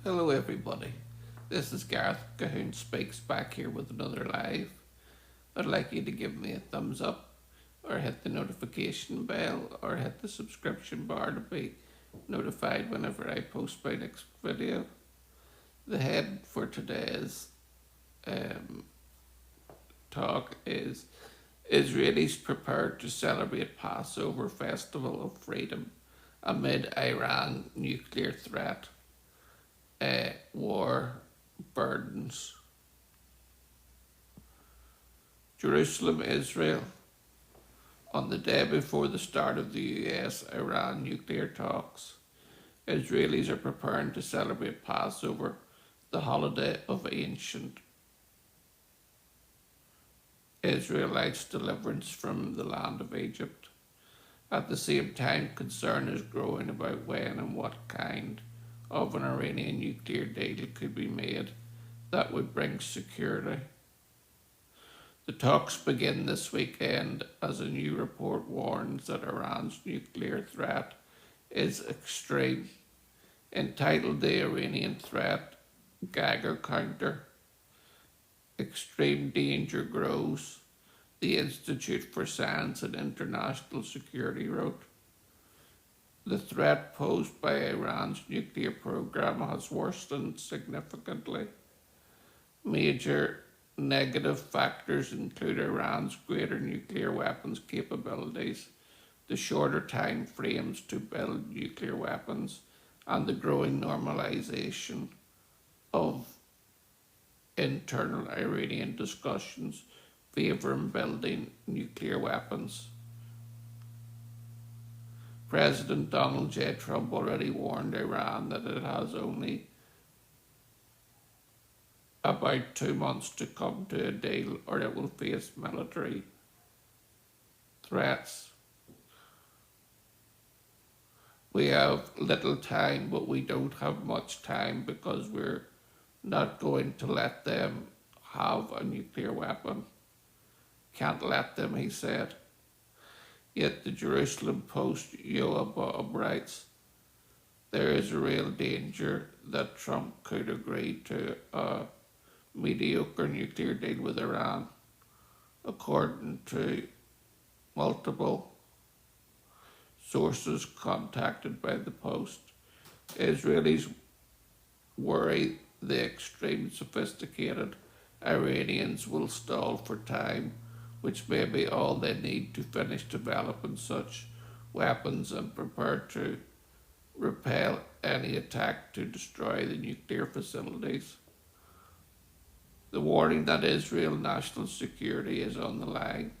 Hello everybody, this is Gareth Cahoon Speaks back here with another live. I'd like you to give me a thumbs up or hit the notification bell or hit the subscription bar to be notified whenever I post my next video. The head for today's talk is Israelis prepared to celebrate Passover Festival of Freedom amid Iran nuclear threat. War burdens. Jerusalem, Israel. On the day before the start of the US-Iran nuclear talks, Israelis are preparing to celebrate Passover, the holiday of ancient Israelites' deliverance from the land of Egypt. At the same time, concern is growing about when and what kind of an Iranian nuclear deal could be made that would bring security. The talks begin this weekend as a new report warns that Iran's nuclear threat is extreme. Entitled The Iranian Threat Geiger Counter, Extreme Danger Grows, the Institute for Science and International Security wrote. The threat posed by Iran's nuclear program has worsened significantly. Major negative factors include Iran's greater nuclear weapons capabilities, the shorter time frames to build nuclear weapons, and the growing normalization of internal Iranian discussions favouring building nuclear weapons. President Donald J. Trump already warned Iran that it has only about 2 months to come to a deal or it will face military threats. We have little time, but we don't have much time because we're not going to let them have a nuclear weapon. Can't let them, he said. Yet the Jerusalem Post Yoav writes, there is a real danger that Trump could agree to a mediocre nuclear deal with Iran. According to multiple sources contacted by the Post, Israelis worry the extremely sophisticated Iranians will stall for time, which may be all they need to finish developing such weapons and prepare to repel any attack to destroy the nuclear facilities. The warning that Israel national security is on the line.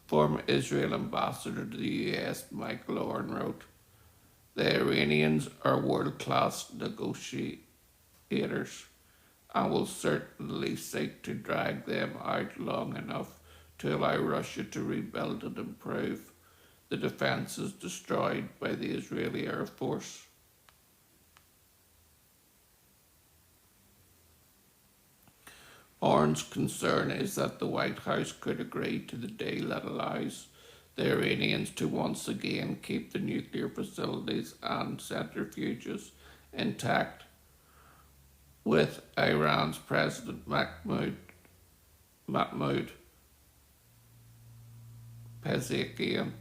Former Israel ambassador to the US, Michael Oren, wrote, the Iranians are world-class negotiators and will certainly seek to drag them out long enough to allow Russia to rebuild and improve the defences destroyed by the Israeli Air Force. Oren's concern is that the White House could agree to the deal that allows the Iranians to once again keep the nuclear facilities and centrifuges intact, with Iran's President Mahmoud Pezeshkian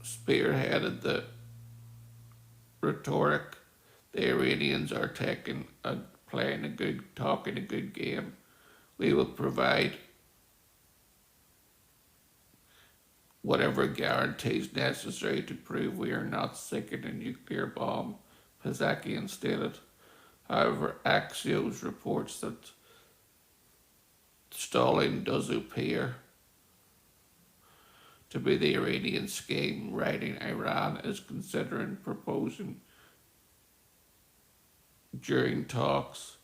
spearheaded the rhetoric. The Iranians are talking a good game. We will provide whatever guarantees necessary to prove we are not seeking a nuclear bomb, Pezeshkian stated. However, Axios reports that stalling does appear to be the Iranian scheme, writing Iran is considering proposing during talks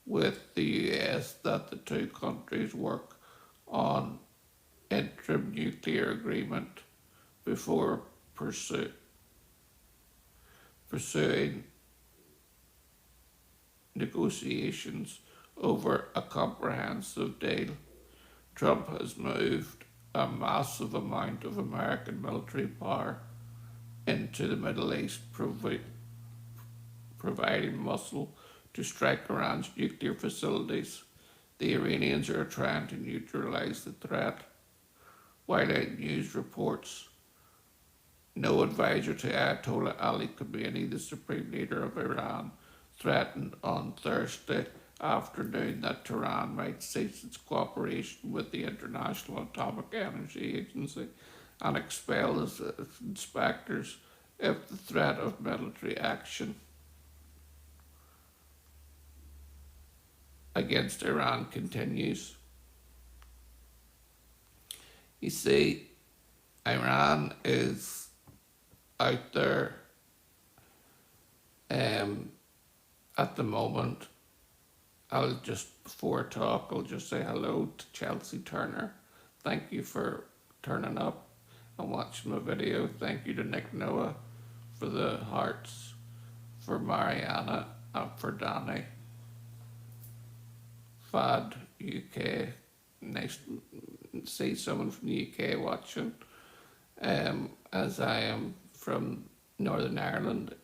with the US that the two countries work on interim nuclear agreement before pursuing negotiations over a comprehensive deal. Trump has moved a massive amount of American military power into the Middle East, providing muscle to strike Iran's nuclear facilities. The Iranians are trying to neutralize the threat, while in news reports no advisor to Ayatollah Ali Khamenei, the supreme leader of Iran, threatened on Thursday afternoon that Tehran might cease its cooperation with the International Atomic Energy Agency and expel its inspectors if the threat of military action against Iran continues. You see, Iran is out there at the moment. Before I talk, I'll just say hello to Chelsea Turner. Thank you for turning up and watching my video. Thank you to Nick Noah for the hearts, for Mariana, and for Danny. Fad UK, nice to see someone from the UK watching, as I am from Northern Ireland,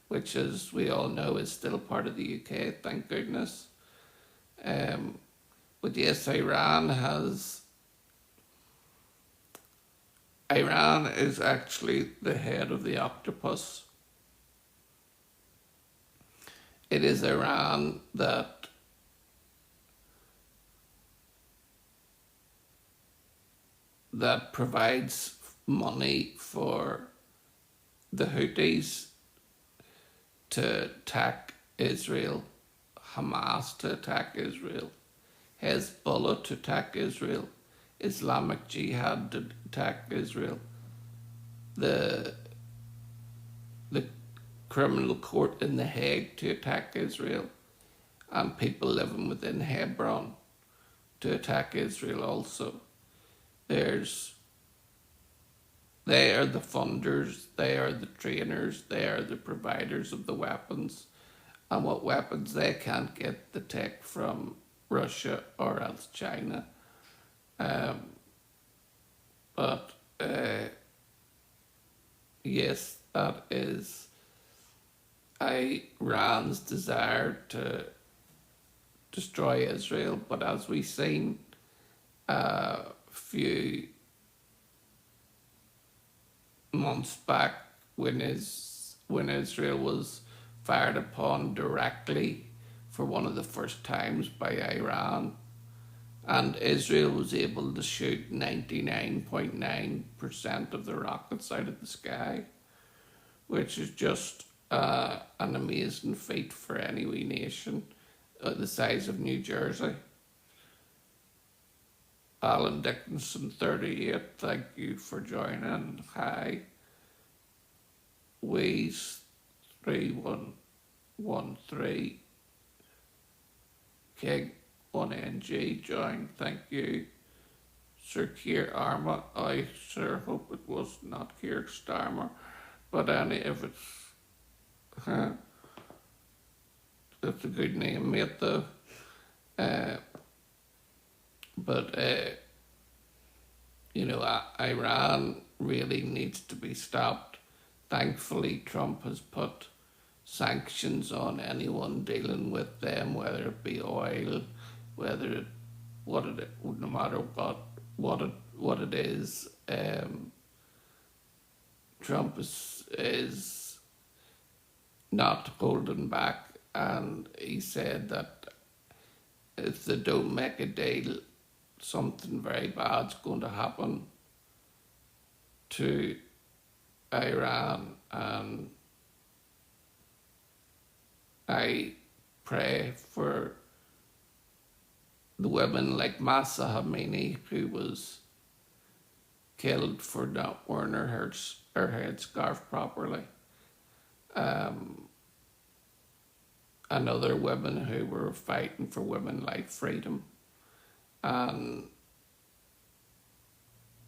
which, as we all know, is still part of the UK, thank goodness. But yes, Iran is actually the head of the octopus. It is Iran that provides money for the Houthis to attack Israel, Hamas to attack Israel, Hezbollah to attack Israel, Islamic Jihad to attack Israel, the criminal court in The Hague to attack Israel, and people living within Hebron to attack Israel also. They are the funders, they are the trainers, they are the providers of the weapons. And what weapons they can't get the tech from Russia or else China. But yes, that is Iran's desire to destroy Israel. But as we've seen a few months back, when Israel was fired upon directly for one of the first times by Iran, and Israel was able to shoot 99.9% of the rockets out of the sky, which is just an amazing feat for any wee nation the size of New Jersey. Alan Dickinson 38, thank you for joining. Hi. Weeze 3113. King 1NG joined, thank you. Sir Keir Arma, I sure hope it was not Keir Starmer, but if it's, that's a good name, mate, though. But Iran really needs to be stopped. Thankfully, Trump has put sanctions on anyone dealing with them, whether it be oil, no matter what it is. Trump is not holding back, and he said that if they don't make a deal, something very bad's going to happen to Iran, and I pray for the women like Masa Hamini, who was killed for not wearing her headscarf properly, and other women who were fighting for women like freedom. And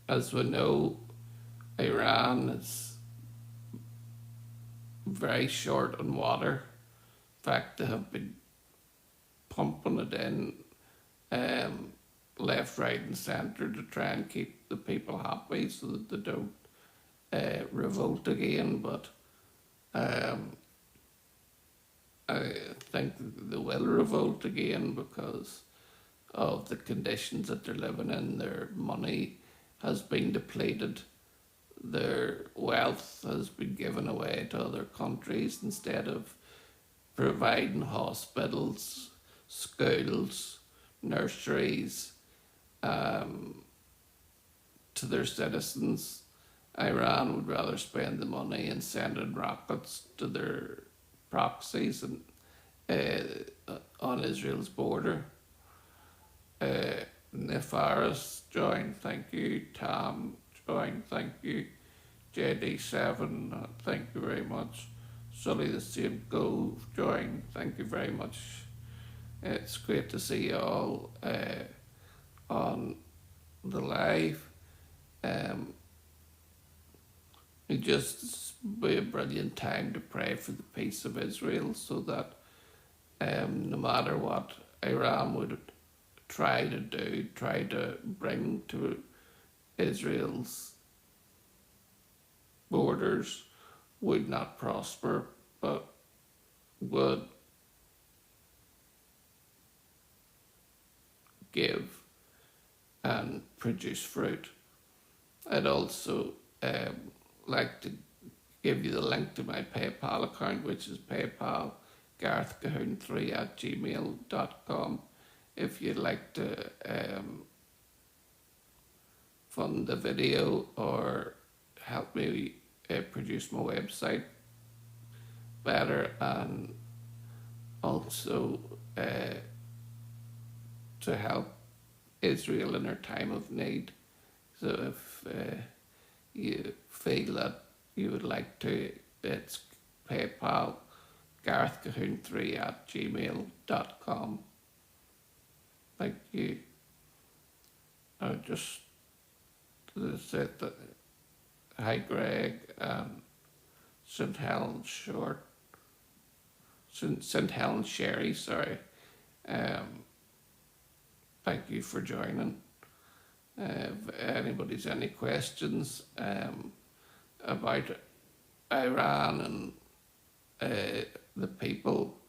as we know, Iran is very short on water. In fact, they have been pumping it in left, right and centre to try and keep the people happy so that they don't revolt again, but um, I think they will revolt again because of the conditions that they're living in. Their money has been depleted. Their wealth has been given away to other countries instead of providing hospitals, schools, nurseries to their citizens. Iran would rather spend the money in sending rockets to their proxies and on Israel's border. Nefaris joined, thank you. Tom joined, thank you. JD7, thank you very much. Sully the Saint Go joined, thank you very much. It's great to see you all on the live. It just be a brilliant time to pray for the peace of Israel, so that no matter what Iran would try to do, try to bring to Israel's borders, would not prosper, but would give and produce fruit. I'd also like to give you the link to my PayPal account, which is PayPal garthcahoon3@gmail.com, if you'd like to fund the video or help me produce my website better, and also to help Israel in their time of need. So if you feel that you would like to, it's PayPal garthcahoon3@gmail.com. Thank you. I just said that. Hi Greg and St. Helens Short. St. Helens Sherry, sorry. Thank you for joining. If anybody's any questions about Iran and the people,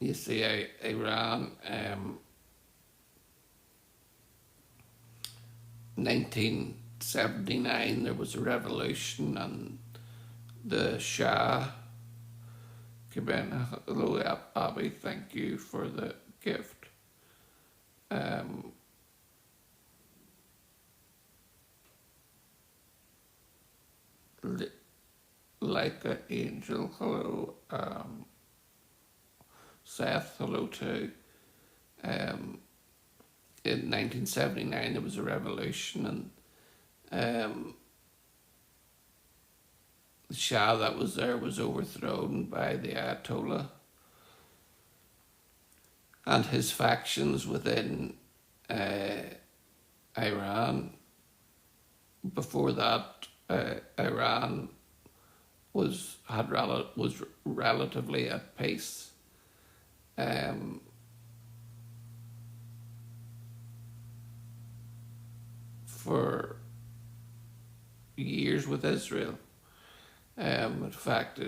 you see, Iran, 1979, there was a revolution and the Shah came in. Hello, Abby, thank you for the gift. Like an angel, hello. Seth, hello too. In 1979 there was a revolution, and the Shah that was there was overthrown by the Ayatollah and his factions within Iran. Before that, Iran was relatively at peace. For years with Israel. In fact,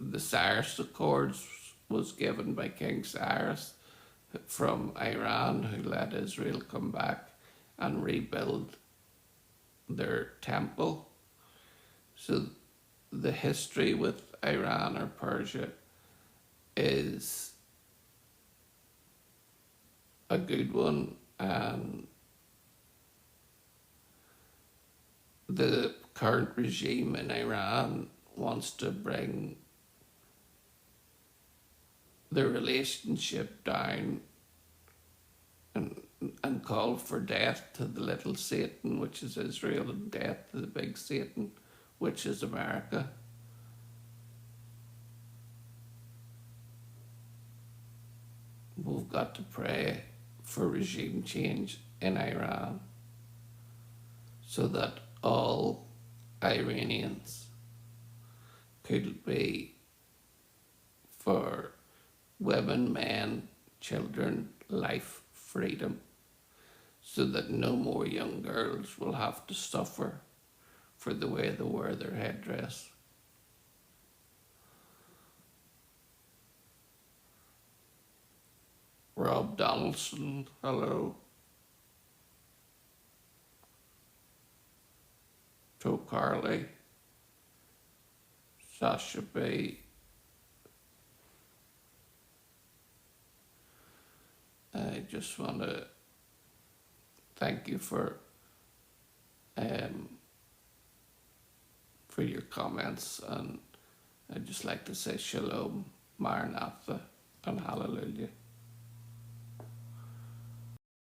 the Cyrus Accords was given by King Cyrus from Iran, who let Israel come back and rebuild their temple. So the history with Iran or Persia is a good one, and the current regime in Iran wants to bring the relationship down and call for death to the little Satan, which is Israel, and death to the big Satan, which is America. We've got to pray for regime change in Iran so that all Iranians could be, for women, men, children life, freedom, so that no more young girls will have to suffer for the way they wear their headdress. Rob Donaldson, hello. Joe Carley, Sasha Bay. I just want to thank you um, for your comments, and I'd just like to say shalom, Maranatha, and hallelujah.